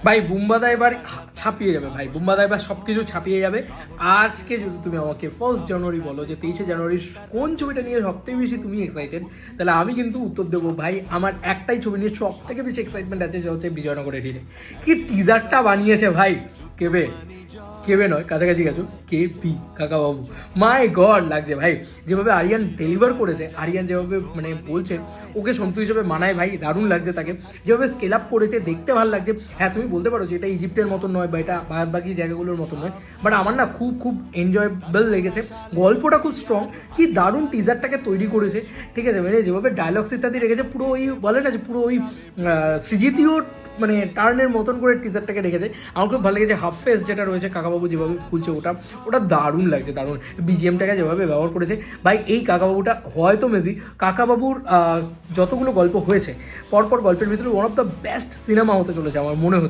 ভাই বুম্বাদা এবার ছাপিয়ে যাবে ভাই, বুম্বাদা এবার সব কিছু ছাপিয়ে যাবে। আজকে যদি তুমি আমাকে 1 জানুয়ারি বলো যে 23 জানুয়ারির কোন ছবিটা নিয়ে সবথেকে বেশি তুমি এক্সাইটেড, তাহলে আমি কিন্তু উত্তর দেবো ভাই আমার একটাই ছবি নিয়ে সব থেকে বেশি এক্সাইটমেন্ট আছে, সেটা হচ্ছে বিজয়নগরের হিরে। কি টিজারটা বানিয়েছে ভাই, কেবে কেবে নয়, কাছাকাছি গেছো, কেপি কাকাবাবু, মাই গড লাগছে ভাই। যেভাবে আরিয়ান ডেলিভার করেছে, আরিয়ান যেভাবে মানে বলছে ওকে সন্তু হিসেবে মানায় ভাই, দারুণ লাগছে তাকে। যেভাবে স্কেল আপ করেছে দেখতে ভালো লাগছে। হ্যাঁ তুমি বলতে পারো যে এটা ইজিপ্টের মতন নয় বা এটা বাকি জায়গাগুলোর মতন নয়, বাট আমার না খুব খুব এনজয়েবল লেগেছে। গল্পটা খুব স্ট্রং, কি দারুণ টিজারটাকে তৈরি করেছে, ঠিক আছে। মানে যেভাবে ডায়লগস ইত্যাদি রেখেছে, পুরো ওই বলে না যে পুরো ওই সৃজিতীয় মানে টার্নের মতন করে টিজারটাকে রেখেছে। আমার খুব ভালো লেগেছে হাফ ফেস যেটা রয়েছে কাকাবাবু যেভাবে খুলছে, ওটা ওটা দারুণ লাগছে, দারুণ। বিজিএমটাকে যেভাবে ব্যবহার করেছে ভাই, এই কাকাবাবুটা হয়তো মেবি কাকাবাবুর যতগুলো গল্প হয়েছে পরপর গল্পের ভিতরে one of the best cinema হতে চলেছে আমার মনে হচ্ছে।